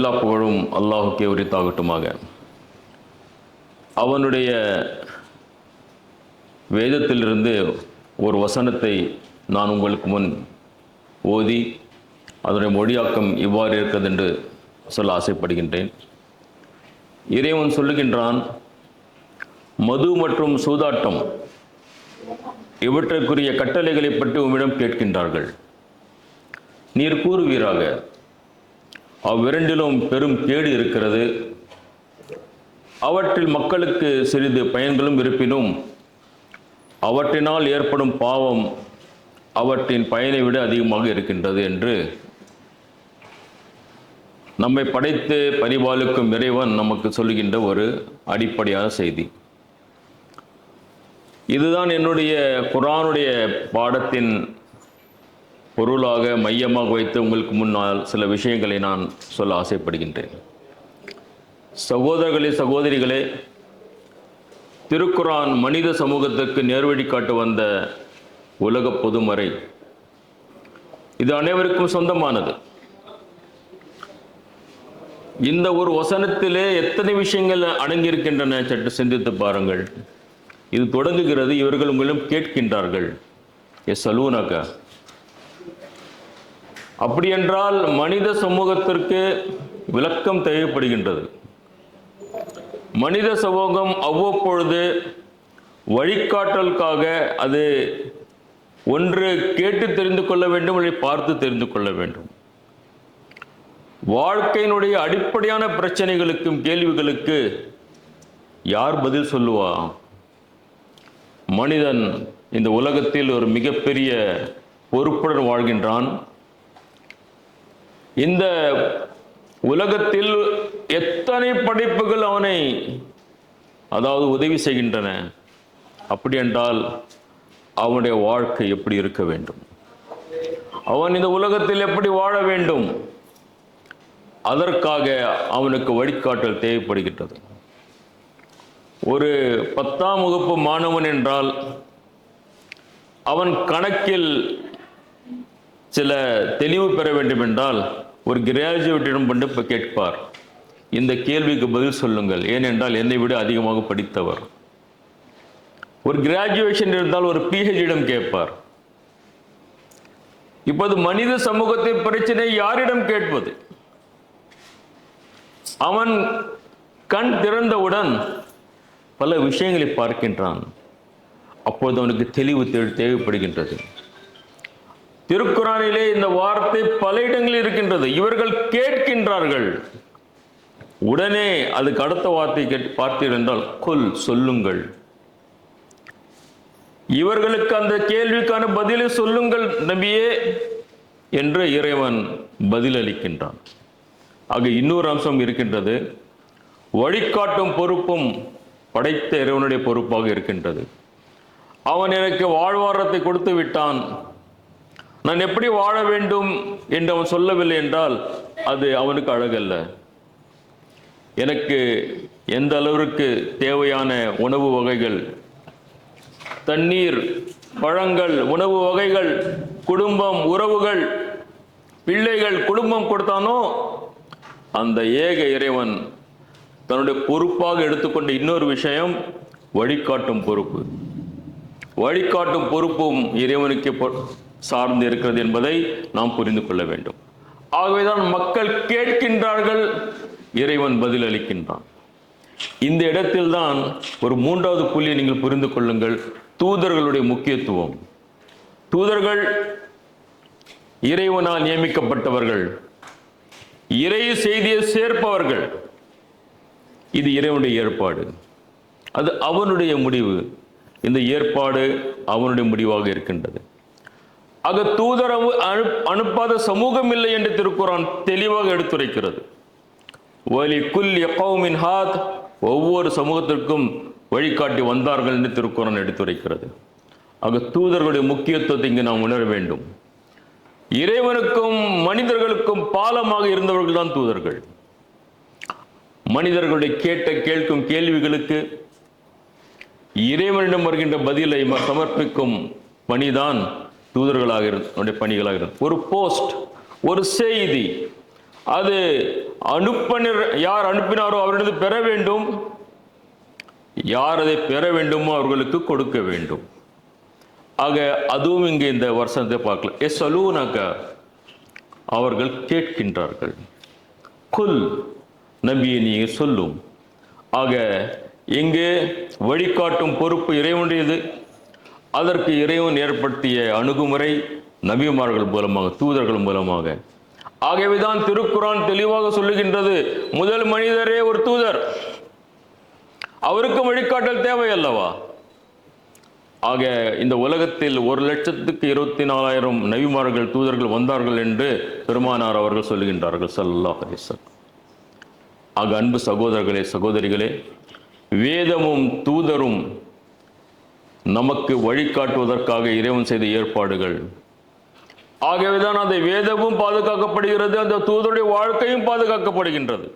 எல்லா புகழும் அல்லாஹுக்கே உரித்தாகட்டுமாக. அவனுடைய வேதத்திலிருந்து ஒரு வசனத்தை நான் உங்களுக்கு முன் ஓதி அதனுடைய மொழியாக்கம் இவ்வாறு இருக்கிறது என்று சொல்ல ஆசைப்படுகின்றேன். இறைவன் சொல்லுகின்றான், மது மற்றும் சூதாட்டம் இவற்றுக்குரிய கட்டளைகளை பற்றி உம்மிடம் கேட்கின்றார்கள். நீர் கூறுவீராக, அவ்விரண்டிலும் பெரும் கேடு இருக்கிறது. அவற்றில் மக்களுக்கு சிறிது பயன்களும் இருப்பினும் அவற்றினால் ஏற்படும் பாவம் அவற்றின் பயனை விட அதிகமாக இருக்கின்றது என்று நம்மை படைத்து பரிபாலிக்கும் இறைவன் நமக்கு சொல்லுகின்ற ஒரு அடிப்படையான செய்தி. இதுதான் என்னுடைய குர்ஆனுடைய பாடத்தின் பொருளாக மையமாக வைத்து உங்களுக்கு முன்னால் சில விஷயங்களை நான் சொல்ல ஆசைப்படுகின்றேன். சகோதரர்களே, சகோதரிகளே, திருக்குர்ஆன் மனித சமூகத்திற்கு நேர்வழி காட்ட வந்த உலக பொதுமறை. இது அனைவருக்கும் சொந்தமானது. இந்த ஒரு வசனத்திலே எத்தனை விஷயங்கள் அடங்கியிருக்கின்றன சற்று சிந்தித்து பாருங்கள். இது தொடங்குகிறது, இவர்கள் உங்களிடம் கேட்கின்றார்கள், யஸ்அலூனக. அப்படி என்றால் மனித சமூகத்திற்கு விளக்கம் தேவைப்படுகின்றது. மனித சமூகம் அவ்வப்பொழுது வழிகாட்டலுக்காக அது ஒன்று கேட்டு தெரிந்து கொள்ள வேண்டும், அதை பார்த்து தெரிந்து கொள்ள வேண்டும். வாழ்க்கையினுடைய அடிப்படையான பிரச்சனைகளுக்கும் கேள்விகளுக்கு யார் பதில் சொல்லுவா? மனிதன் இந்த உலகத்தில் ஒரு மிகப்பெரிய பொறுப்புடன் வாழ்கின்றான். இந்த உலகத்தில் எத்தனை படைப்புகள் அவனை உதவி செய்கின்றன. அப்படி என்றால் அவனுடைய வாழ்க்கை எப்படி இருக்க வேண்டும்? அவன் இந்த உலகத்தில் எப்படி வாழ வேண்டும்? அதற்காக அவனுக்கு வழிகாட்டல் தேவைப்படுகின்றது. ஒரு 10ஆம் வகுப்பு மாணவன் என்றால் அவன் கணக்கில் சில தெளிவு பெற வேண்டும் என்றால் ஒரு கிராஜுவேட்டிடம் கொண்டு கேட்பார், இந்த கேள்விக்கு பதில் சொல்லுங்கள், ஏனென்றால் என்னை விட அதிகமாக படித்தவர். ஒரு கிராஜுவேஷன் இருந்தால் ஒரு பிஹெச்டியிடம் கேட்பார். இப்போது மனித சமூகத்தின் பிரச்சனை யாரிடம் கேட்பது? அவன் கண் திறந்தவுடன் பல விஷயங்களை பார்க்கின்றான். அப்போது அவனுக்கு தெளிவு தேவைப்படுகின்றது. திருக்குர்ஆனிலே இந்த வார்த்தை பல இடங்களில் இருக்கின்றது. இவர்கள் கேட்கின்றார்கள். உடனே அதுக்கு அடுத்த வார்த்தை பார்த்திருந்தால், குல், சொல்லுங்கள். இவர்களுக்கு அந்த கேள்விக்கான பதிலை சொல்லுங்கள் நபியே என்று இறைவன் பதிலளிக்கின்றான். ஆக இன்னொரு அம்சம் இருக்கின்றது. வழிகாட்டும் பொறுப்பும் படைத்த இறைவனுடைய பொறுப்பாக இருக்கின்றது. அவன் எனக்கு வாழ்வாரத்தை கொடுத்து விட்டான், நான் எப்படி வாழ வேண்டும் என்று அவன் சொல்லவில்லை என்றால் அது அவனுக்கு அழகல்ல. எனக்கு எந்த அளவிற்கு தேவையான உணவு வகைகள், தண்ணீர், பழங்கள், உணவு வகைகள், குடும்பம், உறவுகள், பிள்ளைகள், குடும்பம் கொடுத்தானோ அந்த ஏக இறைவன் தன்னுடைய பொறுப்பாக எடுத்துக்கொண்ட இன்னொரு விஷயம் வழிகாட்டும் பொறுப்பு. வழிகாட்டும் பொறுப்பும் இறைவனுக்கு சார்ந்து இருக்கிறது என்பதை நாம் புரிந்து கொள்ள வேண்டும். ஆகவேதான் மக்கள் கேட்கின்றார்கள், இறைவன் பதில் அளிக்கின்றான். இந்த இடத்தில் தான் ஒரு 3வது புள்ளியை நீங்கள் புரிந்து கொள்ளுங்கள், தூதர்களுடைய முக்கியத்துவம். தூதர்கள் இறைவனால் நியமிக்கப்பட்டவர்கள், இறை செய்தியை சேர்ப்பவர்கள். இது இறைவனுடைய ஏற்பாடு, அது அவனுடைய முடிவு. இந்த ஏற்பாடு அவனுடைய முடிவாக இருக்கின்றது. ஆக தூதர் அனுப்பாத சமூகம் இல்லை என்று திருக்குர்ஆன் தெளிவாக எடுத்துரைக்கிறது. வலிகுல்லி கௌமின் ஹாத், ஒவ்வொரு சமூகத்திற்கும் வழிகாட்டி வந்தார்கள் என்று திருக்குர்ஆன் எடுத்துரைக்கிறது. ஆக தூதர்களுடைய முக்கியத்துவத்தை இங்கு நாம் உணர வேண்டும். இறைவனுக்கும் மனிதர்களுக்கும் பாலமாக இருந்தவர்கள் தான் தூதர்கள். மனிதர்களுடைய கேட்கும் கேள்விகளுக்கு இறைவனிடம் வருகின்ற பதிலை சமர்ப்பிக்கும் பணிதான் தூதர்களாக பணிகளாக இருந்தது. ஒரு போஸ்ட், ஒரு செய்தி, அது யார் அனுப்பினாரோ அவரிடத்து பெற வேண்டும், யார் அதை பெற வேண்டுமோ அவர்களுக்கு கொடுக்க வேண்டும். ஆக அதுவும் இங்கே இந்த வருஷத்தை பார்க்கல. யஸ்அலூனக, அவர்கள் கேட்கின்றார்கள். குல், நபியை நீங்க சொல்லும். ஆக இங்கே வழிகாட்டும் பொறுப்பு இறைவனுடையது. அதற்கு இறைவன் ஏற்படுத்திய அணுகுமுறை நபிமார்கள் மூலமாக, தூதர்கள் மூலமாக. ஆகவேதான் திருக்குரான் தெளிவாக சொல்லுகின்றது, முதல் மனிதரே ஒரு தூதர், அவருக்கும் வழிகாட்டல் தேவை அல்லவா? ஆக இந்த உலகத்தில் 1,24,000 நபிமார்கள், தூதர்கள் வந்தார்கள் என்று பெருமானார் அவர்கள் சொல்லுகின்றார்கள் ஸல்லல்லாஹு அலைஹி வஸல்லம். ஆக அன்பு சகோதரர்களே, சகோதரிகளே, வேதமும் தூதரும் நமக்கு வழிகாட்டுவதற்காக இறைவன் செய்த ஏற்பாடுகள். ஆகவேதான் அந்த வேதமும் பாதுகாக்கப்படுகிறது, அந்த தூதருடைய வாழ்க்கையும் பாதுகாக்கப்படுகின்றது.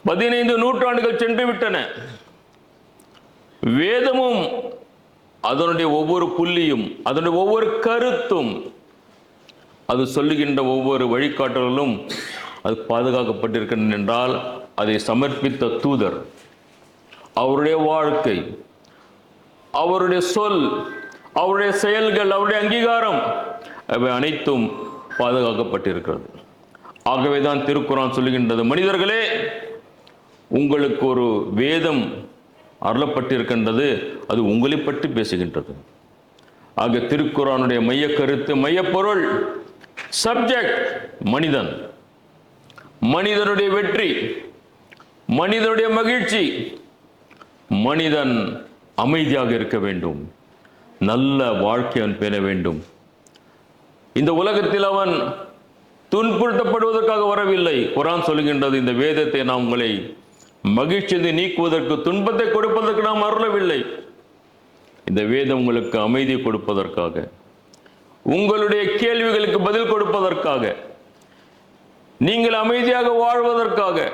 15 நூற்றாண்டுகள் சென்று விட்டன. வேதமும் அதனுடைய ஒவ்வொரு புள்ளியும், அதனுடைய ஒவ்வொரு கருத்தும், அது சொல்லுகின்ற ஒவ்வொரு வழிகாட்டலும் அது பாதுகாக்கப்பட்டிருக்கின்றன என்றால் அதை சமர்ப்பித்த தூதர், அவருடைய வாழ்க்கை, அவருடைய சொல், அவருடைய செயல்கள், அவருடைய அங்கீகாரம், அவை அனைத்தும் பாதுகாக்கப்பட்டிருக்கிறது. ஆகவேதான் திருக்குரான் சொல்லுகின்றது, மனிதர்களே உங்களுக்கு ஒரு வேதம் அருளப்பட்டிருக்கின்றது, அது உங்களை பற்றி பேசுகின்றது. ஆக திருக்குரானுடைய மைய கருத்து, மையப்பொருள், சப்ஜெக்ட் மனிதன், மனிதனுடைய வெற்றி, மனிதனுடைய மகிழ்ச்சி. மனிதன் அமைதியாக இருக்க வேண்டும், நல்ல வாழ்க்கை அவன் பெற வேண்டும். இந்த உலகத்தில் அவன் துன்புறுத்தப்படுவதற்காக வரவில்லை. குர்ஆன் சொல்லுகின்றது, இந்த வேதத்தை நாம் உங்களை மகிழ்ச்சியை நீக்குவதற்கு, துன்பத்தை கொடுப்பதற்கு நாம் அருளவில்லை. இந்த வேதம் உங்களுக்கு அமைதி கொடுப்பதற்காக, உங்களுடைய கேள்விகளுக்கு பதில் கொடுப்பதற்காக, நீங்கள் அமைதியாக வாழ்வதற்காக,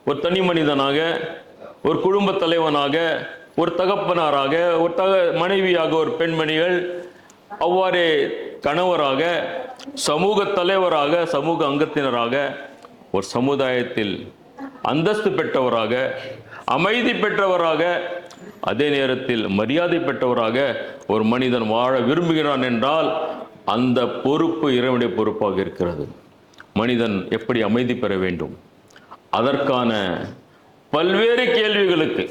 ஒரு தனி மனிதனாக, ஒரு குடும்ப தலைவனாக, ஒரு தகப்பனாராக, ஒரு மனைவியாக, ஒரு பெண்மணிகள், அவ்வாறே கணவராக, சமூக தலைவராக, சமூக அங்கத்தினராக, ஒரு சமுதாயத்தில் அந்தஸ்து பெற்றவராக, அமைதி பெற்றவராக, அதே நேரத்தில் மரியாதை பெற்றவராக ஒரு மனிதன் வாழ விரும்புகிறான் என்றால் அந்த பொறுப்பு இறைவனுடைய பொறுப்பாக இருக்கிறது. மனிதன் எப்படி அமைதி பெற வேண்டும், அதற்கான பல்வேறு கேள்விகளுக்கு,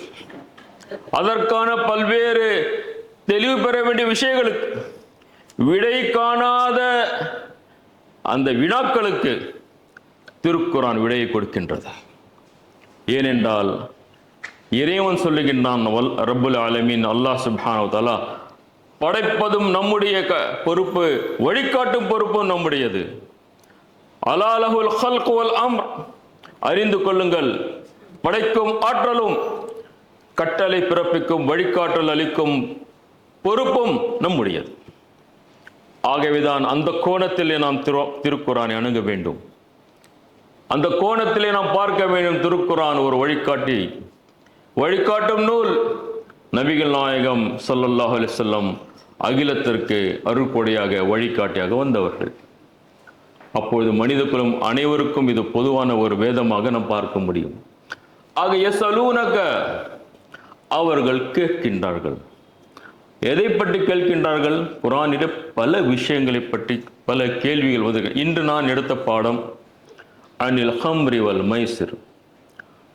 அதற்கான பல்வேறு தெளிவு பெற வேண்டிய விஷயங்களுக்கு, விடை காணாத அந்த வினாக்களுக்கு திருக்குரான் விடையை கொடுக்கின்றது. ஏனென்றால் இறைவன் சொல்லுகின்றான், ரப்புல் ஆலமீன் அல்லாஹ் சுப்ஹானஹு வ தஆலா, படைப்பதும் நம்முடைய பொறுப்பு, வழிகாட்டும் பொறுப்பும் நம்முடையது. அலா லஹுல் ஹல்க் வல் அம்ர், அறிந்து கொள்ளுங்கள், படைக்கும் ஆற்றலும், கட்டளை பிறப்பிக்கும், வழிகாட்டல் அளிக்கும் பொறுப்பும் நம்முடையது. ஆகவேதான் அந்த கோணத்திலே நாம் திருக்குரானை அணுக வேண்டும். அந்த கோணத்திலே நாம் பார்க்க வேண்டும். திருக்குரான் ஒரு வழிகாட்டி, வழிகாட்டும் நூல். நபிகள் நாயகம் ஸல்லல்லாஹு அலைஹி வஸல்லம் அகிலத்திற்கு அருள்கொடையாக, வழிகாட்டியாக வந்தவர்கள். அப்பொழுது மனித குலம் அனைவருக்கும் இது பொதுவான ஒரு வேதமாக நாம் பார்க்க முடியும். ஆக யஸ்அலூனக, அவர்கள் கேட்கின்றார்கள். எதை பற்றி கேட்கின்றார்கள்? குர்ஆனிலே பல விஷயங்களை பற்றி பல கேள்விகள் வருது. இன்று நான் எடுத்த பாடம் அனில் ஹம்ரி வல் மைசிர்,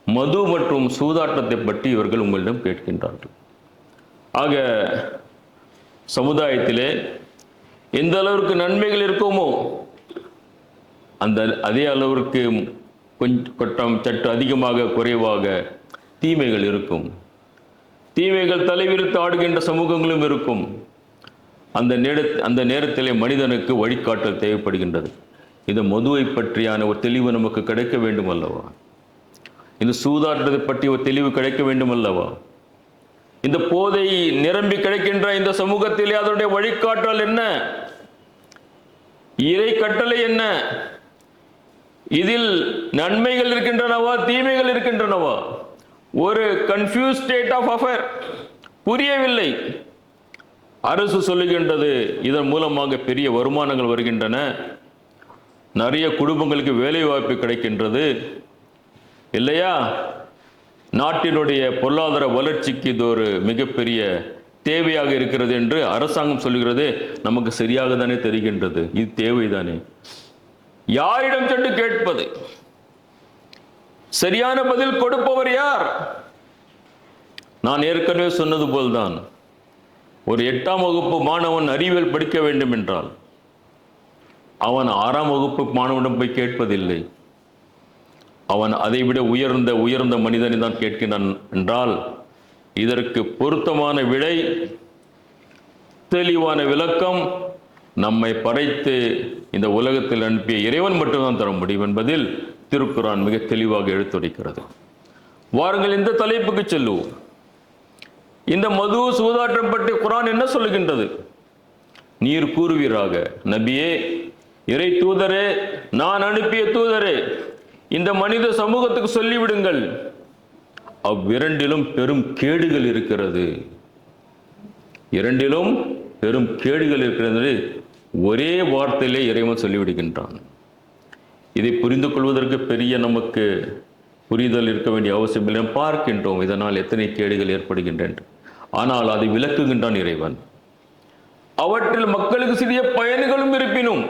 மது மற்றும் சூதாட்டத்தை பற்றி இவர்கள் உங்களிடம் கேட்கின்றார்கள். ஆக சமுதாயத்திலே எந்த அளவிற்கு நன்மைகள் இருக்குமோ அந்த அதே அளவிற்கு கொஞ்சம் சற்று அதிகமாக குறைவாக தீமைகள் இருக்கும். தீமைகள் தலைவிரித்து ஆடுகின்ற சமூகங்களும் இருக்கும். அந்த நேரத்திலே மனிதனுக்கு வழிகாட்டல் தேவைப்படுகின்றது. இந்த மதுவை பற்றியான ஒரு தெளிவு நமக்கு கிடைக்க வேண்டும் அல்லவா? இந்த சூதாட்டத்தை பற்றி ஒரு தெளிவு கிடைக்க வேண்டும் அல்லவா? இந்த போதை நிரம்பி கிடைக்கின்ற இந்த சமூகத்திலே அதனுடைய வழிகாட்டல் என்ன, இறை கட்டளை என்ன, இதில் நன்மைகள் இருக்கின்றனவா, தீமைகள் இருக்கின்றனவா? ஒரு கன்ஃபியூஸ் ஸ்டேட் ஆஃப் அஃபேர், புரியவில்லை. அரசு சொல்லுகின்றது இதன் மூலமாக பெரிய வருமானங்கள் வருகின்றன, நிறைய குடும்பங்களுக்கு வேலை வாய்ப்பு கிடைக்கின்றது இல்லையா? நாட்டினுடைய பொருளாதார வளர்ச்சிக்கு இது ஒரு மிகப்பெரிய தேவையாக இருக்கிறது என்று அரசாங்கம் சொல்கிறது. நமக்கு சரியாக தானே தெரிகின்றது, இது தேவைதானே. யாரிடம் சென்று கேட்பது? சரியான பதில் கொடுப்பவர் யார்? நான் ஏற்கனவே சொன்னது போல்தான், ஒரு 8ஆம் வகுப்பு மாணவன் அறிவியல் படிக்க வேண்டும் என்றால் அவன் 6ஆம் வகுப்பு மாணவனிடம் போய் கேட்பதில்லை. அவன் அதைவிட உயர்ந்த மனிதனை தான் கேட்கிறான் என்றால் இதற்கு பொருத்தமான விடை, தெளிவான விளக்கம் நம்மை படைத்து இந்த உலகத்தில் அனுப்பிய இறைவன் மட்டும்தான் தர முடியும் என்பதில் திருக்குர்ஆன் மிக தெளிவாக எடுத்துரைக்கிறது. வாருங்கள் இந்த தலைப்புக்கு செல்லுவோம். இந்த மது சூதாட்டம் பற்றி குர்ஆன் என்ன சொல்லுகின்றது? நீர் கூறுவீராக, நபியே, இறை தூதரே, நான் அனுப்பிய தூதரே, இந்த மனித சமூகத்துக்கு சொல்லிவிடுங்கள், அவ்விரண்டிலும் பெரும் கேடுகள் இருக்கிறது. இரண்டிலும் பெரும் கேடுகள் இருக்கிறது. ஒரே வார்த்தையிலே இறைவன் சொல்லிவிடுகின்றான். இதை புரிந்து கொள்வதற்கு பெரிய நமக்கு புரிதல் இருக்க வேண்டிய அவசியம் இல்லை. பார்க்கின்றோம் இதனால் எத்தனை கேடுகள் ஏற்படுகின்றன. ஆனால் அதை விளக்குகின்றான் இறைவன். அவற்றில் மக்களுக்கு சிறிய பயன்களும் இருப்பினும்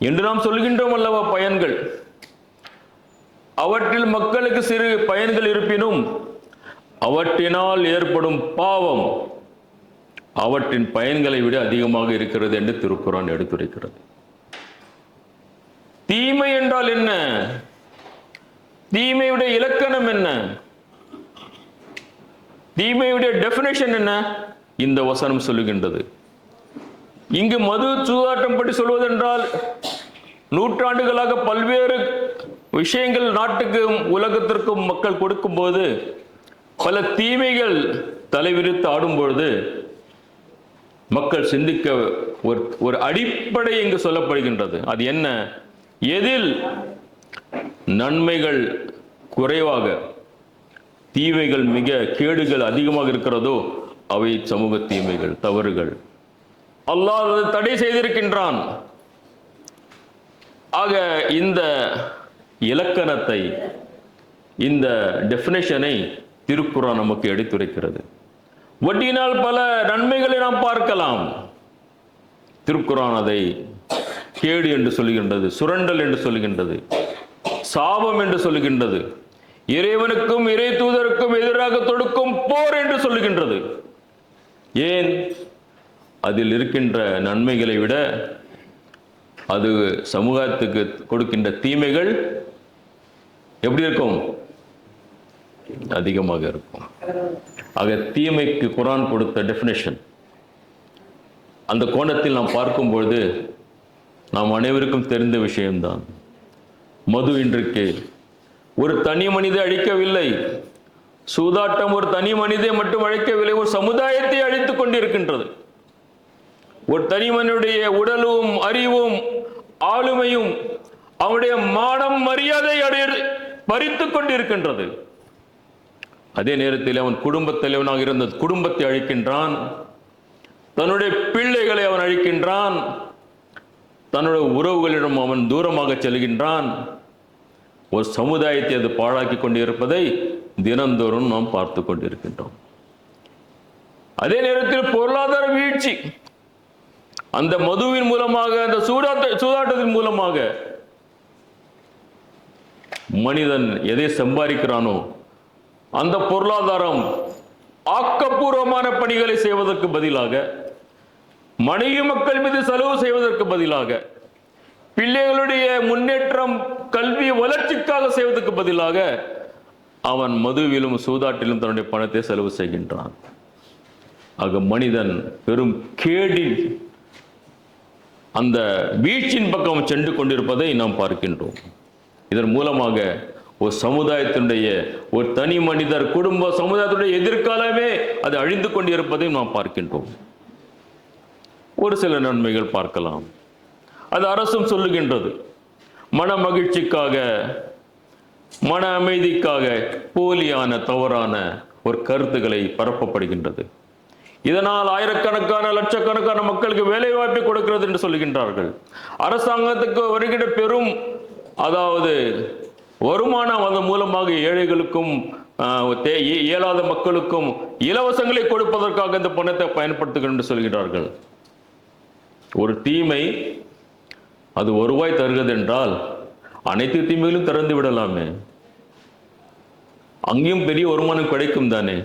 என்று நாம் சொல்கின்றோம் அல்லவா, பயன்கள். அவற்றில் மக்களுக்கு சிறு பயன்கள் இருப்பினும் அவற்றினால் ஏற்படும் பாவம் அவற்றின் பயன்களை விட அதிகமாக இருக்கிறது என்று திருக்குர்ஆன் எடுத்துரைக்கிறது. தீமை என்றால் என்ன? தீமையுடைய இலக்கணம் என்ன? தீமையுடைய டெபினிஷன் என்ன? இந்த வசனம் சொல்லுகின்றது. இங்கு மது சூதாட்டம் பற்றி சொல்வதென்றால் நூற்றாண்டுகளாக பல்வேறு விஷயங்கள் நாட்டுக்கும் உலகத்திற்கும் மக்கள் கொடுக்கும்போது பல தீமைகள் தலைவிரித்து ஆடும்பொழுது மக்கள் சிந்திக்க ஒரு அடிப்படை இங்கு சொல்லப்படுகின்றது. அது என்ன? எதில் நன்மைகள் குறைவாக, தீமைகள் மிக கேடுகள் அதிகமாக இருக்கிறதோ அவை சமூக தீமைகள், தவறுகள். அல்லாஹ் அதை தடை செய்திருக்கின்றான். ஆக இந்த இலக்கணத்தை, இந்த டெபினிஷனை திருக்குர்ஆன் நமக்கு எடுத்துரைக்கிறது. வட்டியினால் பல நன்மைகளை நாம் பார்க்கலாம். திருக்குர்ஆன் அதை கேடு என்று சொல்லுகின்றது, சுரண்டல் என்று சொல்லுகின்றது, சாபம் என்று சொல்லுகின்றது, இறைவனுக்கும் இறை தூதருக்கும் எதிராக தொடுக்கும் போர் என்று சொல்லுகின்றது. ஏன்? அதில் இருக்கின்ற நன்மைகளை விட அது சமூகத்துக்கு கொடுக்கின்ற தீமைகள் எப்படி இருக்கும்? அதிகமாக இருக்கும். ஆக தீமைக்கு குர்ஆன் கொடுத்த டெபினிஷன், அந்த கோணத்தில் நாம் பார்க்கும்பொழுது நாம் அனைவருக்கும் தெரிந்த விஷயம்தான். மது இன்றைக்கு ஒரு தனி மனிதை அழிக்கவில்லை, சூதாட்டம் ஒரு தனி மனிதை மட்டும் அழிக்கவில்லை, ஒரு சமுதாயத்தை அழித்துக் கொண்டிருக்கின்றது. ஒரு தனிமனுடைய உடலும் அறிவும் ஆளுமையும் அவனுடைய மானம் மரியாதை பறித்துக் கொண்டிருக்கின்றது. அதே நேரத்தில் அவன் குடும்பத் தலைவனாக இருந்த குடும்பத்தை அழிக்கின்றான், தன்னுடைய பிள்ளைகளை அவன் அழிக்கின்றான், தன்னுடைய உறவுகளிடம் அவன் தூரமாக செல்கின்றான். ஒரு சமுதாயத்தை அது பாழாக்கி கொண்டிருப்பதை தினந்தோறும் நாம் பார்த்து கொண்டிருக்கின்றோம். அதே நேரத்தில் பொருளாதார வீழ்ச்சி, அந்த மதுவின் மூலமாக, அந்த சூதாட்டத்தின் மூலமாக மனிதன் எதை சம்பாதிக்கிறானோ அந்த பொருளாதாரம் ஆக்கப்பூர்வமான பணிகளை செய்வதற்கு பதிலாக, மனைவி மக்கள் மீது செலவு செய்வதற்கு பதிலாக, பிள்ளைகளுடைய முன்னேற்றம் கல்வி வளர்ச்சிக்காக செய்வதற்கு பதிலாக அவன் மதுவிலும் சூதாட்டிலும் தன்னுடைய பணத்தை செலவு செய்கின்றான். ஆக மனிதன் பெரும் கேடில் அந்த வீழ்ச்சியின் பக்கம் சென்று கொண்டிருப்பதை நாம் பார்க்கின்றோம். இதன் மூலமாக ஒரு சமுதாயத்தினுடைய, ஒரு தனி மனிதர், குடும்ப சமுதாயத்துடைய எதிர்காலமே அது அழிந்து கொண்டிருப்பதை நாம் பார்க்கின்றோம். ஒரு சில நன்மைகள் பார்க்கலாம். அது அரசும் சொல்லுகின்றது. மன மகிழ்ச்சிக்காக, மன அமைதிக்காக போலியான, தவறான ஒரு கருத்துக்களை பரப்பப்படுகின்றது. இதனால் ஆயிரக்கணக்கான லட்சக்கணக்கான மக்களுக்கு வேலை வாய்ப்பை கொடுக்கிறது என்று சொல்கின்றார்கள். அரசாங்கத்துக்கு வருகின்ற பெரும் அதாவது வருமானம் அதன் மூலமாக ஏழைகளுக்கும் இயலாத மக்களுக்கும் இலவசங்களை கொடுப்பதற்காக இந்த பணத்தை பயன்படுத்துகிறோம் என்று சொல்கிறார்கள். ஒரு தீமை அது வருவாய் தருகிறது என்றால் அனைத்து தீமைகளும் திறந்து விடலாமே, அங்கேயும் பெரிய வருமானம் கிடைக்கும் தானே.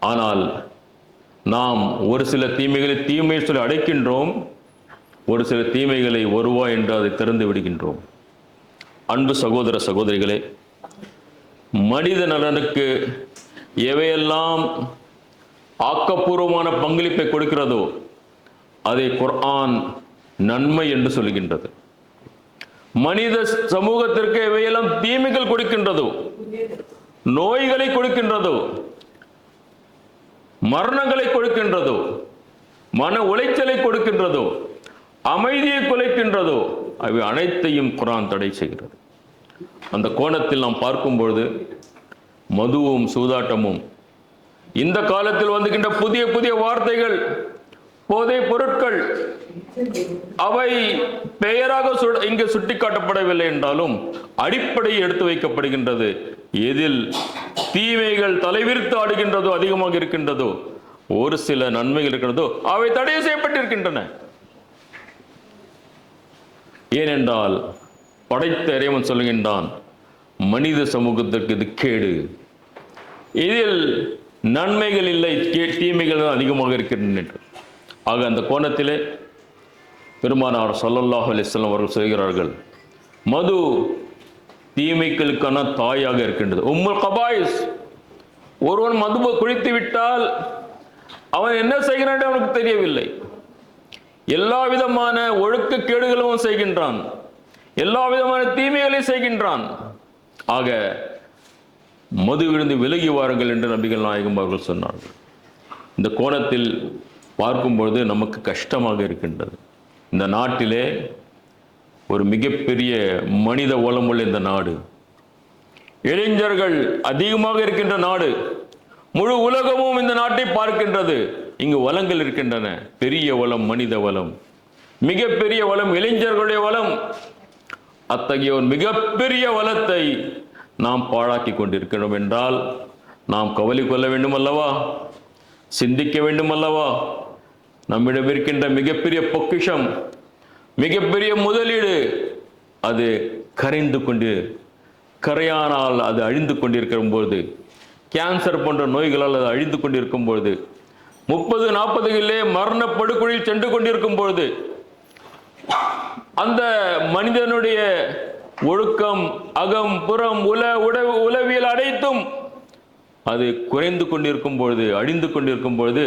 ஆனால் நாம் ஒரு சில தீமைகளை தீமை சொல்லி அடைக்கின்றோம், ஒரு சில தீமைகளை வருவாய் என்று அதை திறந்து விடுகின்றோம். அன்பு சகோதர சகோதரிகளே, மனித நலனுக்கு எவையெல்லாம் ஆக்கப்பூர்வமான பங்களிப்பை கொடுக்கிறதோ அதை குர்ஆன் நன்மை என்று சொல்கின்றது. மனித சமூகத்திற்கு எவையெல்லாம் தீமைகள் கொடுக்கின்றதோ, நோய்களை கொடுக்கின்றதோ, மரணங்களை கொடுக்கின்றதோ, மன உளைச்சலை கொடுக்கின்றதோ, அமைதியை குலைக்கின்றதோ, அவை அனைத்தையும் குர்ஆன் தடை செய்கிறது. அந்த கோணத்தில் நாம் பார்க்கும்பொழுது மதுவும் சூதாட்டமும் இந்த காலத்தில் வந்துகின்ற புதிய புதிய வார்த்தைகள், போதை பொருட்கள், அவை பெயராக இங்கு சுட்டிக்காட்டப்படவில்லை என்றாலும் அடிப்படையில் எடுத்து வைக்கப்படுகின்றது. எதில் தீமைகள் தலைவிரித்து ஆடுகின்றதோ, அதிகமாக இருக்கின்றதோ, ஒரு சில நன்மைகள் இருக்கின்றதோ அவை தடை செய்யப்பட்டிருக்கின்றன. ஏனென்றால் படைத்த இறைவன் சொல்லுகின்றான், மனித சமூகத்திற்கு இது கேடு, இதில் நன்மைகள் இல்லை, தீமைகள் அதிகமாக இருக்கின்றன. ஆக அந்த கோணத்திலே பெருமானார் ஸல்லல்லாஹு அலைஹி வஸல்லம் அவர்கள் சொல்கிறார்கள், மது தீமைகளுக்கான தாயாக இருக்கின்றது. உம்முல் கபாயிஸ். ஒருவன் மதுவை குடித்து விட்டால் அவன் என்ன செய்கிறான் அவனுக்கு தெரியவில்லை. எல்லா விதமான ஒழுக்க கேடுகளும் செய்கின்றான், எல்லா விதமான தீமைகளையும் செய்கின்றான். ஆக மதுவிலிருந்து விலகி வாருங்கள் என்று நபிகள் நாயகம் அவர்கள் சொன்னார்கள். இந்த கோணத்தில் பார்க்கும்பொழுது நமக்கு கஷ்டமாக இருக்கின்றது. இந்த நாட்டிலே ஒரு மிகப்பெரிய மனித வளமுள்ள இந்த நாடு, இளைஞர்கள் அதிகமாக இருக்கின்ற நாடு, முழு உலகமும் இந்த நாட்டை பார்க்கின்றது. இங்கு வளங்கள் இருக்கின்றன, பெரிய வளம் மனித வளம், மிகப்பெரிய வளம் இளைஞர்களுடைய வளம். அத்தகைய ஒரு மிகப்பெரிய வளத்தை நாம் பாழாக்கி கொண்டிருக்கிறோம் என்றால் நாம் கவலை கொள்ள வேண்டும் அல்லவா, சிந்திக்க வேண்டும் அல்லவா. நம்மிடம் இருக்கின்ற மிகப்பெரிய பொக்கிஷம், மிகப்பெரிய முதலீடு, அது கரைந்து கொண்டு கரையானால் அது அழிந்து கொண்டிருக்கும் பொழுது, கேன்சர் போன்ற நோய்களால் அது அழிந்து கொண்டிருக்கும் பொழுது, 30-40 மரண படுகொலியில் சென்று கொண்டிருக்கும் பொழுது, அந்த மனிதனுடைய ஒழுக்கம், அகம், புறம், உளவியல் அனைத்தும் அது குறைந்து கொண்டிருக்கும் பொழுது, அழிந்து கொண்டிருக்கும் பொழுது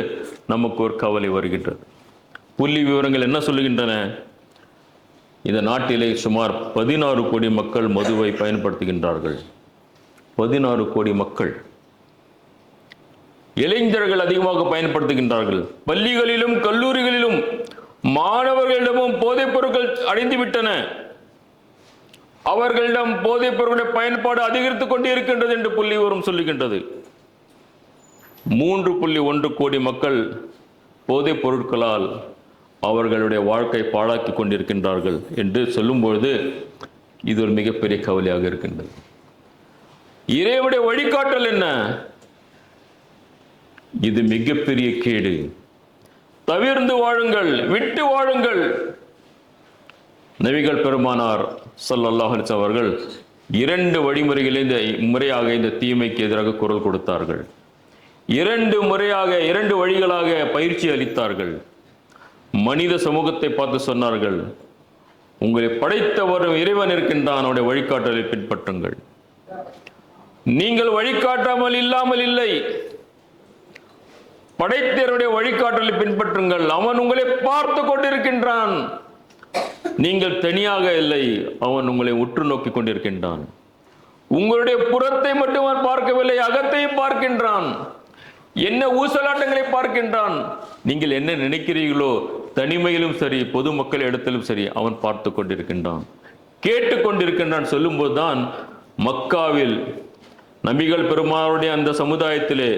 நமக்கு ஒரு கவலை வருகின்றது. புள்ளி விவரங்கள் என்ன சொல்லுகின்றன? இந்த நாட்டிலே சுமார் 16 கோடி மக்கள் மதுவை பயன்படுத்துகின்றார்கள். 16 கோடி மக்கள், இளைஞர்கள் அதிகமாக பயன்படுத்துகின்றார்கள். பள்ளிகளிலும் கல்லூரிகளிலும் மாணவர்களிடமும் போதைப் பொருட்கள் அடைந்து விட்டன. அவர்களிடம் போதைப் பொருட்களுடைய பயன்பாடு அதிகரித்துக் கொண்டே இருக்கின்றது என்று புள்ளி விவரம் சொல்லுகின்றது. 3.1 கோடி மக்கள் போதைப் பொருட்களால் அவர்களுடைய வாழ்க்கை பாழாக்கி கொண்டிருக்கின்றார்கள் என்று சொல்லும்பொழுது இது ஒரு மிகப்பெரிய கவலையாக இருக்கின்றது. இறைவனுடைய வழிகாட்டல் என்ன? இது மிகப்பெரிய கேடு. தவிர்ந்து வாழுங்கள், விட்டு வாழுங்கள். நபிகள் பெருமானார் ஸல்லல்லாஹு அலைஹி வஸல்லம் அவர்கள் 2 வழிமுறைகளில் இந்த முறையாக இந்த தீமைக்கு எதிராக குரல் கொடுத்தார்கள். 2 வழிகளாக பயிற்சி அளித்தார்கள். மனித சமூகத்தை பார்த்து சொன்னார்கள், உங்களை படைத்தவரும் இறைவன் இருக்கின்றான், அவனுடைய வழிகாட்டலை பின்பற்றுங்கள். நீங்கள் வழிகாட்டாமல் இல்லாமல் இல்லை, படைத்தவருடைய வழிகாட்டலை பின்பற்றுங்கள். அவன் உங்களை பார்த்து கொண்டிருக்கின்றான், நீங்கள் தனியாக இல்லை, அவன் உங்களை உற்று நோக்கி கொண்டிருக்கின்றான். உங்களுடைய புறத்தை மட்டும் அவன் பார்க்கவில்லை, அகத்தையும் பார்க்கின்றான். என்ன ஊசலாட்டங்களை பார்க்கின்றான். நீங்கள் என்ன நினைக்கிறீர்களோ தனிமையிலும் சரி, பொதுமக்கள் இடத்திலும் சரி, அவன் பார்த்து கொண்டிருக்கின்றான், கேட்டுக் கொண்டிருக்கின்றான். சொல்லும்போதுதான் மக்காவில் நபிகள் பெருமானுடைய அந்த சமுதாயத்திலே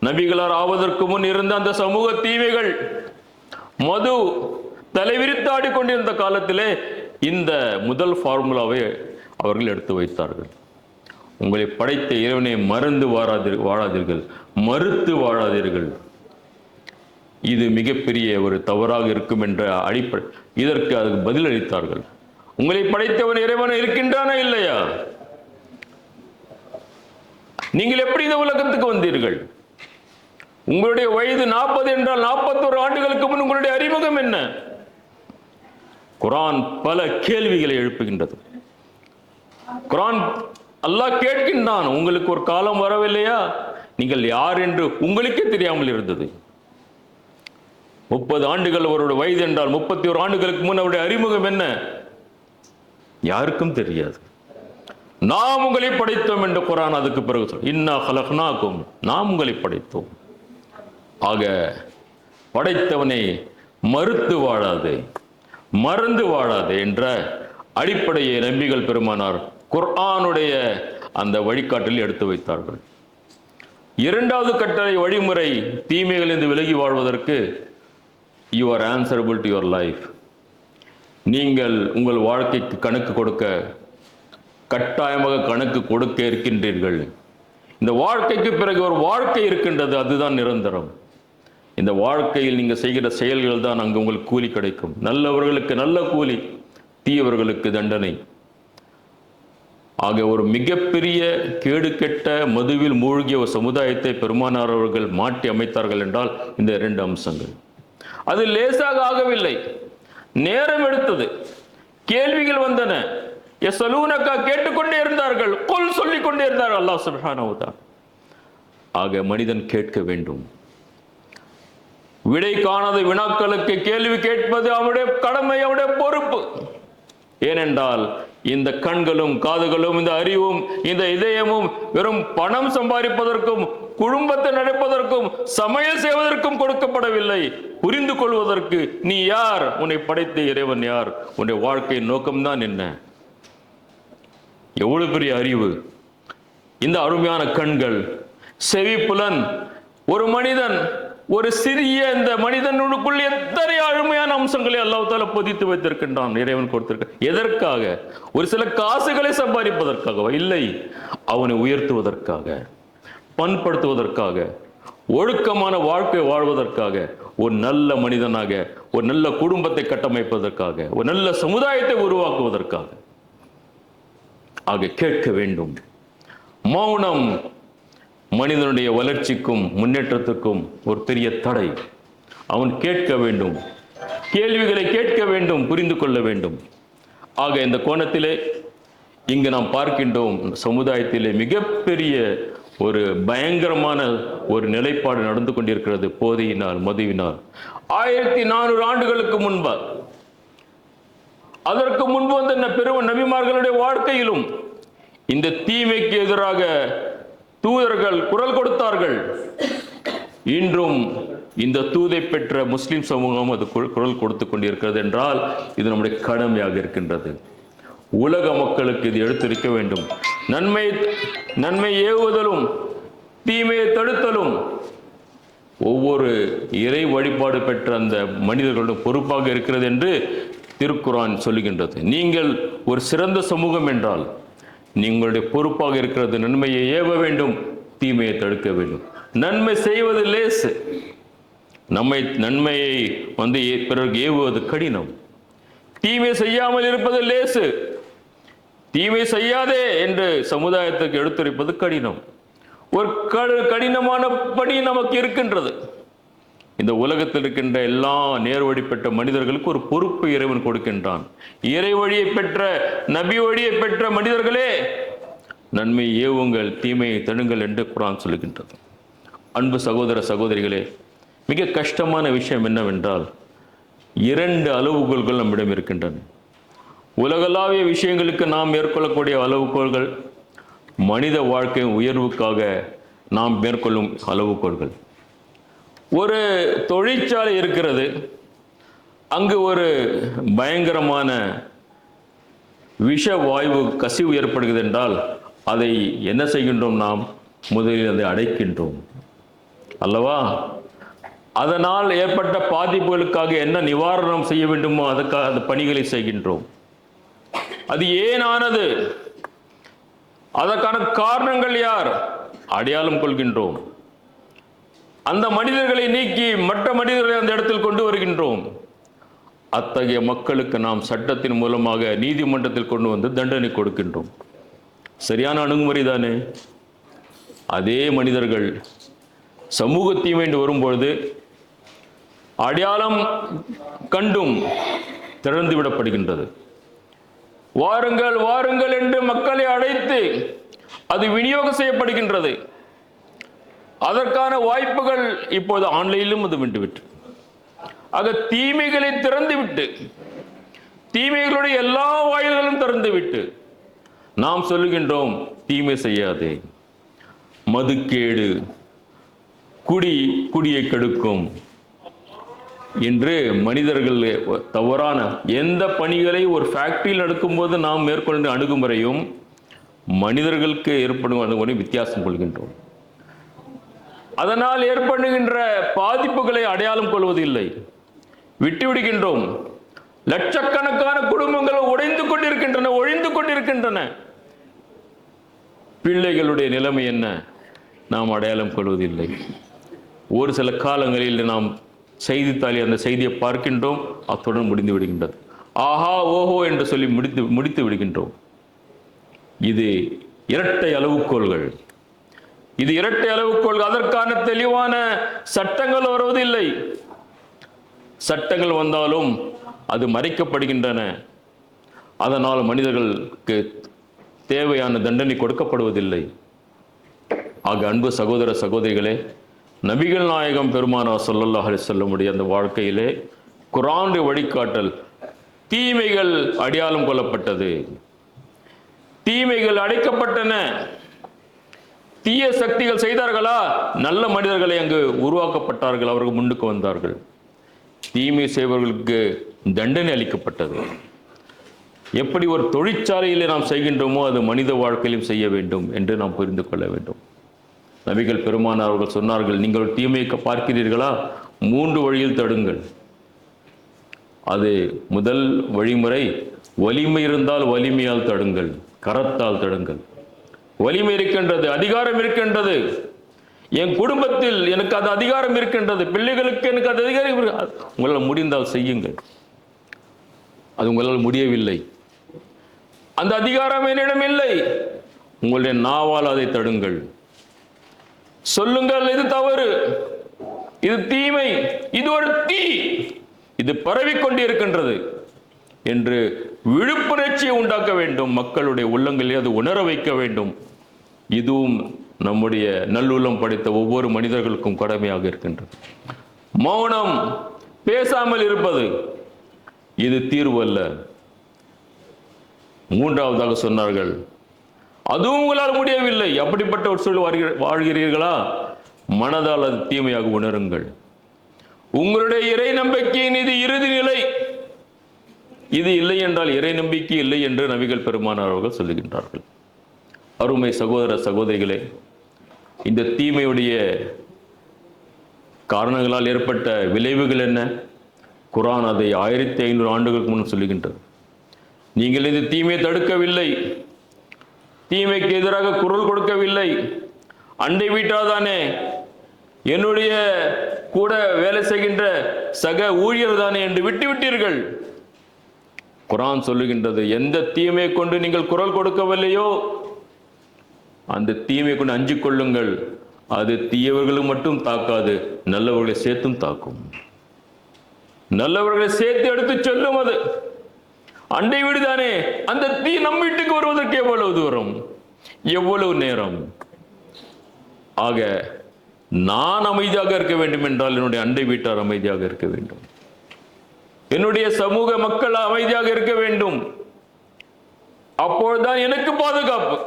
நபிகளார் ஆவதற்கு முன் இருந்த அந்த சமூக தீமைகள், மது தலைவிரித்தாடி கொண்டிருந்த காலத்திலே இந்த முதல் ஃபார்முலாவை அவர்கள் எடுத்து வைத்தார்கள். உங்களை படைத்த இறைவனை மறந்து வாழாதீர்கள், மறுத்து வாழாதீர்கள். இது மிகப்பெரிய ஒரு தவறாக இருக்கும் என்ற அடிப்படை இதற்கு அதுக்கு பதில் அளித்தார்கள். உங்களை படைத்தவன் இறைவன் இருக்கின்றானா இல்லையா? நீங்கள் எப்படி இந்த உலகத்துக்கு வந்தீர்கள்? உங்களுடைய வயது 40 என்றால் 41 ஆண்டுகளுக்கு முன் உங்களுடைய அறிமுகம் என்ன? குர்ஆன் பல கேள்விகளை எழுப்புகின்றது. குர்ஆன் அல்லாஹ் கேட்கின்றான், உங்களுக்கு ஒரு காலம் வரவில்லையா நீங்கள் யார் என்று உங்களுக்கே தெரியாமல் இருந்தது. 30 ஆண்டுகள் அவருடைய வயது என்றால் 31 ஆண்டுகளுக்கு முன் அவருடைய அறிமுகம் என்ன? யாருக்கும் தெரியாது. நாம் உங்களை படைத்தோம் என்று குர்ஆன் அதுக்கு பிறகு சொல், இன்னா ஹலக்னாக்கும், நாம் உங்களை படைத்தோம். ஆக படைத்தவனை மறுத்து வாழாதே, மறந்து வாழாதே என்ற அடிப்படையை நபிகள் பெருமானார் குர்ஆனுடைய அந்த வழிகாட்டில் எடுத்து வைத்தார்கள். இரண்டாவது கட்டளை வழிமுறை, தீமைகளிலிருந்து விலகி வாழ்வதற்கு, you are answerable to your life. நீங்கள் உங்கள் வாழ்க்கைக்கு கணக்கு கொடுக்க, கட்டாயமாக கணக்கு கொடுக்க இருக்கின்றீர்கள். இந்த வாழ்க்கைக்கு பிறகு ஒரு வாழ்க்கை இருக்கின்றது, அதுதான் நிரந்தரம். இந்த வாழ்க்கையில் நீங்கள் செய்கிற செயல்கள் தான் அங்கு உங்களுக்கு கூலி கிடைக்கும். நல்லவர்களுக்கு நல்ல கூலி, தீயவர்களுக்கு தண்டனை. ஆக ஒரு மிகப்பெரிய கேடு கெட்ட மதுவில் மூழ்கிய ஒரு சமுதாயத்தை பெருமானார் அவர்கள் மாற்றி அமைத்தார்கள் என்றால் இந்த 2 அம்சங்கள். அது லேசாக ஆகவில்லை, நேரம் எடுத்தது, கேள்விகள் வந்தன. யஸ்அலூனக கேட்டுக்கொண்டே இருந்தார்கள், குல் சொல்லிக் கொண்டே இருந்தார்கள் அல்லாஹ் சுப்ஹானஹு வ தஆலா. ஆக மனிதன் கேட்க வேண்டும். விடை காணாத வினாக்களுக்கு கேள்வி கேட்பது அவனுடைய கடமை, அவனுடைய பொறுப்பு. ஏனென்றால் இந்த கண்களும் காதுகளும் இந்த அறிவும் இந்த இதயமும் வெறும் பணம் சம்பாதிப்பதற்கும் குடும்பத்தை நடப்பதற்கும் சமையல் செய்வதற்கும் கொடுக்கப்படவில்லை. புரிந்து கொள்வதற்கு நீ யார், உன்னை படைத்த இறைவன் யார், உன்னுடைய வாழ்க்கையின் நோக்கம்தான் என்ன. எவ்வளவு பெரிய அறிவு! இந்த அருமையான கண்கள், செவிப்புலன், ஒரு மனிதன், ஒரு சிறிய இந்த மனிதனுக்குள் எத்தனை அருமையான அம்சங்களை அல்லாஹ் தஆலா பொதித்து வைத்திருக்கின்றான், இறைவன் கொடுத்திருக்க. எதற்காக? ஒரு சில காசுகளை சம்பாதிப்பதற்காக இல்லை, அவனை உயர்த்துவதற்காக, பண்படுத்துவதற்காக, ஒழுக்கமான வாழ்க்கை வாழ்வதற்காக, ஒரு நல்ல மனிதனாக, ஒரு நல்ல குடும்பத்தை கட்டமைப்பதற்காக, ஒரு நல்ல சமுதாயத்தை உருவாக்குவதற்காக. ஆக கேட்க வேண்டும். மௌனம் மனிதனுடைய வளர்ச்சிக்கும் முன்னேற்றத்துக்கும் ஒரு பெரிய தடை. அவன் கேட்க வேண்டும், கேள்விகளை கேட்க வேண்டும், புரிந்து கொள்ள வேண்டும். ஆக இந்த கோணத்திலே இங்கு நாம் பார்க்கின்றோம், சமுதாயத்திலே மிகப்பெரிய ஒரு பயங்கரமான ஒரு நிலைப்பாடு நடந்து கொண்டிருக்கிறது போதையினால், மதுவினால். 1400 ஆண்டுகளுக்கு முன்பு, அதற்கு முன்பு வந்த பெரும் நபிமார்களுடைய வாழ்க்கையிலும் இந்த தீமைக்கு எதிராக தூதர்கள் குரல் கொடுத்தார்கள். இன்றும் இந்த தூதை பெற்ற முஸ்லிம் சமூகம் அது குரல் கொடுத்து கொண்டிருக்கிறது என்றால் இது நம்முடைய கடமையாக இருக்கின்றது. உலக மக்களுக்கு இது எடுத்திருக்க வேண்டும். நன்மை ஏவுவதிலும் தீமையை தடுத்தலும் ஒவ்வொரு இறை வழிபாடு பெற்ற அந்த மனிதர்களுடைய பொறுப்பாக இருக்கிறது என்று திருக்குர்ஆன் சொல்லுகின்றது. நீங்கள் ஒரு சிறந்த சமூகம் என்றால் நீங்களுடைய பொறுப்பாக இருக்கிறது நன்மையை ஏவ வேண்டும், தீமையை தடுக்க வேண்டும். நன்மை செய்வது லேசு, நன்மையை பிறகு ஏவுவது கடினம். தீமை செய்யாமல் இருப்பது லேசு, தீமை செய்யாதே என்று சமுதாயத்துக்கு எடுத்துரைப்பது கடினம். ஒரு கடினமான பணி நமக்கு இருக்கின்றது. இந்த உலகத்தில் இருக்கின்ற எல்லா நேர்வழி பெற்ற மனிதர்களுக்கு ஒரு பொறுப்பு இறைவன் கொடுக்கின்றான். இறை வழியை பெற்ற, நபி வழியை பெற்ற மனிதர்களே, நன்மை ஏவுங்கள், தீமையை தடுங்கள் என்று குர்ஆன் சொல்லுகின்றது. அன்பு சகோதர சகோதரிகளே, மிக கஷ்டமான விஷயம் என்னவென்றால் 2 அளவுகோல்கள் நம்மிடம் இருக்கின்றன. உலகளாவிய விஷயங்களுக்கு நாம் மேற்கொள்ளக்கூடிய அளவுகோல்கள், மனித வாழ்க்கையின் உயர்வுக்காக நாம் மேற்கொள்ளும் அளவுகோல்கள். ஒரு தொழிற்சாலை இருக்கிறது, அங்கு ஒரு பயங்கரமான விஷ வாயு கசிவு ஏற்படுகிறது என்றால் அதை என்ன செய்கின்றோம்? நாம் முதலில் அதை அடைக்கின்றோம். அல்லவா? அதனால் ஏற்பட்ட பாதிப்புகளுக்காக என்ன நிவாரணம் செய்ய வேண்டுமோ அதுக்காக அந்த பணிகளை செய்கின்றோம். அது ஏன் ஆனது, அதற்கான காரணங்கள் யார், அடையாளம் கொள்கின்றோம். அந்த மனிதர்களை நீக்கி மற்ற மனிதர்களை அந்த இடத்தில் கொண்டு வருகின்றோம். அத்தகைய மக்களுக்கு நாம் சட்டத்தின் மூலமாக நீதிமன்றத்தில் கொண்டு வந்து தண்டனை கொடுக்கின்றோம். சரியான அணுகுமுறை தானே? அதே மனிதர்கள் சமூக தீமை என்று வரும்பொழுது அடையாளம் கண்டும் திறந்து விடப்படுகின்றது. வாருங்கள் வாருங்கள் என்று மக்களை அழைத்து அது விநியோகம் செய்யப்படுகின்றது. அதற்கான வாய்ப்புகள் இப்போது ஆன்லைனிலும் அது விட்டுவிட்டு, ஆக தீமைகளை திறந்துவிட்டு, தீமைகளுடைய எல்லா வாயில்களும் திறந்துவிட்டு நாம் சொல்லுகின்றோம் தீமை செய்யாதே, மதுக்கேடு, குடியை கெடுக்கும் என்று மனிதர்கள் தவறான எந்த பணிகளை ஒரு ஃபேக்டரியில் நடக்கும்போது நாம் மேற்கொண்ட அணுகுமுறையும் மனிதர்களுக்கு ஏற்படும் அணுகுமுறை வித்தியாசம் கொள்கின்றோம். அதனால் ஏற்படுகின்ற பாதிப்புகளை அடையாளம் கொள்வதில்லை, விட்டுவிடுகின்றோம். லட்சக்கணக்கான குடும்பங்கள் உடைந்து கொண்டிருக்கின்றன, ஒழிந்து கொண்டிருக்கின்றன. பிள்ளைகளுடைய நிலைமை என்ன, நாம் அடையாளம் கொள்வதில்லை. ஒரு சில காலங்களில் நாம் செய்தித்தாளில் அந்த செய்தியை பார்க்கின்றோம், அத்துடன் முடிந்து விடுகின்றது. ஆஹா ஓஹோ என்று சொல்லி முடித்து விடுகின்றோம். இது இரட்டை அளவுகோல்கள், இது இரட்டை அளவுகோல்கள். அதற்கான தெளிவான சட்டங்கள் வருவதில்லை. சட்டங்கள் வந்தாலும் அது மறைக்கப்படுகின்றன. அதனால் மனிதர்களுக்கு தேவையான தண்டனை கொடுக்கப்படுவதில்லை. ஆக அன்பு சகோதர சகோதரிகளே, நபிகள் நாயகம் பெருமானார் ஸல்லல்லாஹு அலைஹி வஸல்லம் உடைய அந்த வாழ்க்கையிலே குர்ஆனுடைய வழிகாட்டல், தீமைகள் அடையாளம் கொள்ளப்பட்டது, தீமைகள் அடைக்கப்பட்டன. தீய சக்திகள் செய்தார்களா, நல்ல மனிதர்களை அங்கு உருவாக்கப்பட்டார்கள், அவர்கள் முன்னுக்கு வந்தார்கள். தீமை செய்பவர்களுக்கு தண்டனை அளிக்கப்பட்டது. எப்படி ஒரு தொழிற்சாலையிலே நாம் செய்கின்றோமோ அது மனித வாழ்க்கையிலும் செய்ய வேண்டும் என்று நாம் புரிந்து கொள்ள வேண்டும். நபிகள் பெருமானார் அவர்கள் சொன்னார்கள், நீங்கள் தீமையை பார்க்கிறீர்களா, 3 வழியில் தடுங்கள். அது முதல் வழிமுறை, வலிமை இருந்தால் வலிமையால் தடுங்கள், கரத்தால் தடுங்கள். வலிமை இருக்கின்றது, அதிகாரம் இருக்கின்றது, என் குடும்பத்தில் எனக்கு அது அதிகாரம் இருக்கின்றது, பிள்ளைகளுக்கு எனக்கு அது அதிகாரம், உங்களால் முடிந்தால் செய்யுங்கள். அது உங்களால் முடியவில்லை, அந்த அதிகாரம் என்னிடம் இல்லை, உங்களுடைய நாவால் அதை தடுங்கள். சொல்லுங்கள், இது தவறு, இது தீமை, இது ஒரு தீ, இது பரவிக்கொண்டிருக்கின்றது என்று விழிப்புணர்ச்சியை உண்டாக்க வேண்டும். மக்களுடைய உள்ளங்களில் அது உணர வைக்க வேண்டும். இதுவும் நம்முடைய நல்லுள்ளம் படைத்த ஒவ்வொரு மனிதர்களுக்கும் கடமையாக இருக்கின்றது. மௌனம், பேசாமல் இருப்பது, இது தீர்வு அல்ல. 3ஆவதாக சொன்னார்கள், அதுவும் உங்களால் முடியவில்லை, அப்படிப்பட்ட ஒரு சூழல் வாழ்கிறீர்களா, மனதால் அது தீமையாக உணருங்கள். உங்களுடைய இறை நம்பிக்கையின் இது இறுதி நிலை. இது இல்லை என்றால் இறை நம்பிக்கை இல்லை என்று நபிகள் பெருமானார் அவர்கள் சொல்லுகின்றார்கள். அருமை சகோதர சகோதரிகளே, இந்த தீமையுடைய காரணங்களால் ஏற்பட்ட விளைவுகள் என்ன? குர்ஆன் அதை 1500 ஆண்டுகளுக்கு முன் சொல்லுகின்றது. நீங்கள் இந்த தீமையை தடுக்கவில்லை, தீமைக்கு எதிராக குரல் கொடுக்கவில்லை, அண்டை வீட்டார் தானே, என்னுடைய கூட வேலை செய்கின்ற சக ஊழியர் தானே என்று விட்டுவிட்டீர்கள். குர்ஆன் சொல்லுகின்றது, எந்த தீமையை கொண்டு நீங்கள் குரல் கொடுக்கவில்லையோ அந்த தீமையை கொண்டு அஞ்சு கொள்ளுங்கள். அது தீயவர்களும் மட்டும் தாக்காது, நல்லவர்களை சேர்த்தும் தாக்கும். நல்லவர்களை சேர்த்து எடுத்து சொல்லும். அது அண்டை வீடு தானே, அந்த தீ நம் வீட்டுக்கு வருவதற்கு எவ்வளவு தூரம், எவ்வளவு நேரம்? ஆக நான் அமைதியாக இருக்க வேண்டும் என்றால் என்னுடைய அண்டை வீட்டார் அமைதியாக இருக்க வேண்டும், என்னுடைய சமூக மக்கள் அமைதியாக இருக்க வேண்டும். அப்பொழுதுதான் எனக்கு பாதுகாப்பு.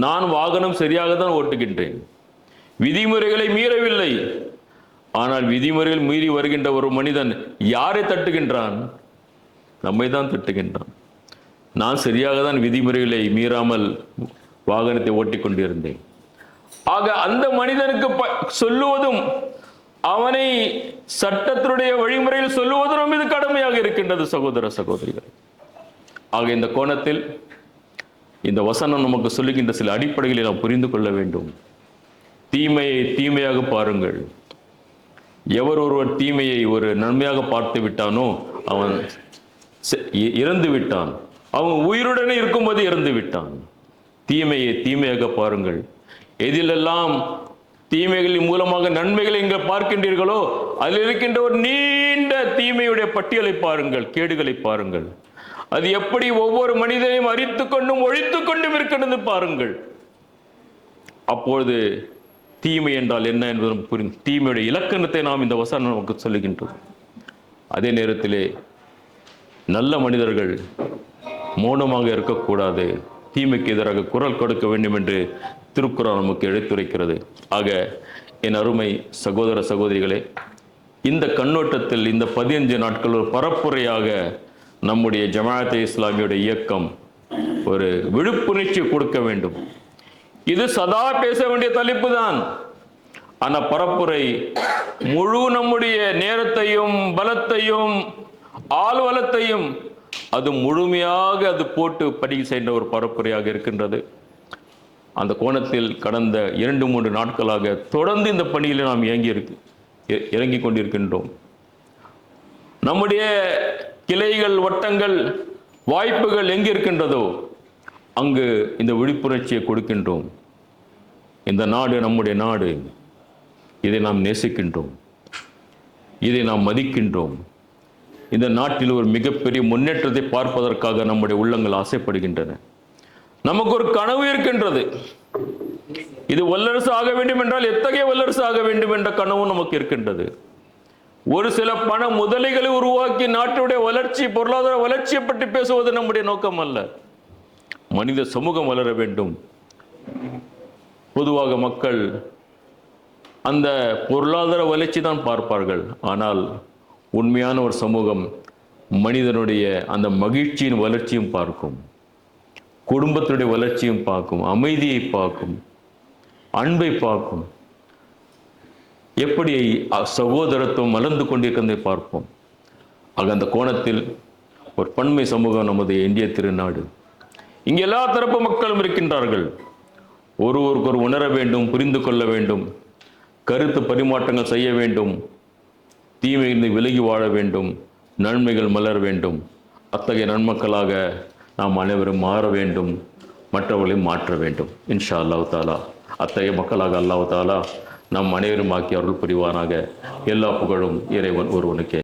நான் வாகனம் சரியாக தான் ஓட்டுகின்றேன், விதிமுறைகளை மீறவில்லை. ஆனால் விதிமுறைகள் மீறி வருகின்ற ஒரு மனிதன் யாரை தட்டுகின்றான்? நம்மை தான் தட்டுகின்றான். நான் சரியாக தான் விதிமுறைகளை மீறாமல் வாகனத்தை ஓட்டிக் கொண்டிருந்தேன். ஆக அந்த மனிதனுக்கு சொல்லுவதும் அவனை சட்டத்தினுடைய வழிமுறையில் சொல்லுவதும் நம் மீது கடமையாக இருக்கின்றது சகோதர சகோதரிகள். ஆக இந்த கோணத்தில் இந்த வசனம் நமக்கு சொல்லுகின்ற சில அடிப்படைகளை நாம் புரிந்து கொள்ள வேண்டும். தீமையை தீமையாக பாருங்கள். எவர் ஒருவர் தீமையை ஒரு நன்மையாக பார்த்து விட்டானோ அவன் இறந்து விட்டான். அவன் உயிருடனே இருக்கும்போது இறந்து விட்டான். தீமையை தீமையாக பாருங்கள். எதிலெல்லாம் தீமைகளின் மூலமாக நன்மைகளை நீங்கள் பார்க்கின்றீர்களோ அதில் இருக்கின்ற ஒரு நீண்ட தீமையுடைய பட்டியலை பாருங்கள், கேடுகளை பாருங்கள். அது எப்படி ஒவ்வொரு மனிதனையும் அரித்து கொண்டும் ஒழித்து கொண்டும் இருக்கிறது பாருங்கள். அப்பொழுது தீமை என்றால் என்ன என்பதும் புரிந்து தீமையுடைய இலக்கணத்தை நாம் இந்த வசனம் நமக்கு சொல்லுகின்றோம். அதே நேரத்திலே நல்ல மனிதர்கள் மௌனமாக இருக்கக்கூடாது, தீமைக்கு எதிராக குரல் கொடுக்க வேண்டும் என்று திருக்குறள் நமக்கு எடுத்துரைக்கிறது. ஆக என் அருமை சகோதர சகோதரிகளே, இந்த கண்ணோட்டத்தில் இந்த 15 நாட்கள் ஒரு பரப்புரையாக நம்முடைய ஜமாஅத்தே இஸ்லாமியுடைய இயக்கம் ஒரு விழிப்புணர்ச்சி கொடுக்க வேண்டும். இது சதா பேச வேண்டிய தலைப்பு தான். ஆனால் பரப்புரை முழு நம்முடைய நேரத்தையும் பலத்தையும் ஆழ்வலத்தையும் அது முழுமையாக அது போட்டு பதிவு செய்கின்ற ஒரு பரப்புரையாக இருக்கின்றது. அந்த கோணத்தில் கடந்த 2-3 நாட்களாக தொடர்ந்து இந்த பணியில் நாம் இறங்கிக் கொண்டிருக்கின்றோம். நம்முடைய கிளைகள், வட்டங்கள், வாய்ப்புகள் எங்கு இருக்கின்றதோ அங்கு இந்த விழிப்புணர்ச்சியை கொடுக்கின்றோம். இந்த நாடு நம்முடைய நாடு, இதை நாம் நேசிக்கின்றோம், இதை நாம் மதிக்கின்றோம். இந்த நாட்டில் ஒரு மிகப்பெரிய முன்னேற்றத்தை பார்ப்பதற்காக நம்முடைய உள்ளங்கள் ஆசைப்படுகின்றன. நமக்கு ஒரு கனவு இருக்கின்றது. இது வல்லரசு ஆக வேண்டும் என்றால் எத்தகைய வல்லரசு ஆக வேண்டும் என்ற கனவும் நமக்கு இருக்கின்றது. ஒரு சில பண முதலைகளை உருவாக்கி நாட்டுடைய வளர்ச்சி, பொருளாதார வளர்ச்சியை பற்றி பேசுவது நம்முடைய நோக்கம் அல்ல. மனித சமூகம் வளர வேண்டும். பொதுவாக மக்கள் அந்த பொருளாதார வளர்ச்சி தான் பார்ப்பார்கள். ஆனால் உண்மையான ஒரு சமூகம் மனிதனுடைய அந்த மகிழ்ச்சியின் வளர்ச்சியும் பார்க்கும், குடும்பத்தினுடைய வளர்ச்சியும் பார்க்கும், அமைதியை பார்க்கும், அன்பை பார்க்கும், எப்படி சகோதரத்துவம் மலர்ந்து கொண்டிருக்கிறதை பார்ப்போம். ஆக அந்த கோணத்தில் ஒரு பன்மை சமூகம் நமது இந்திய திருநாடு. இங்கே எல்லா தரப்பு மக்களும் இருக்கின்றார்கள். ஒருவருக்கு உணர வேண்டும், புரிந்து கொள்ள வேண்டும், கருத்து பரிமாற்றங்கள் செய்ய வேண்டும், தீமையிலிருந்து விலகி வாழ வேண்டும், நன்மைகள் மலர வேண்டும். அத்தகைய நன்மக்களாக நாம் அனைவரும் மாற வேண்டும், மற்றவர்களையும் மாற்ற வேண்டும். இன்ஷா அல்லாஹ் தாலா அத்தகைய மக்களாக அல்லாஹ் தாலா நம் அனைவரும் ஆக்கி அருள் புரிவானாக. எல்லா புகழும் இறைவன் ஒருவனுக்கே.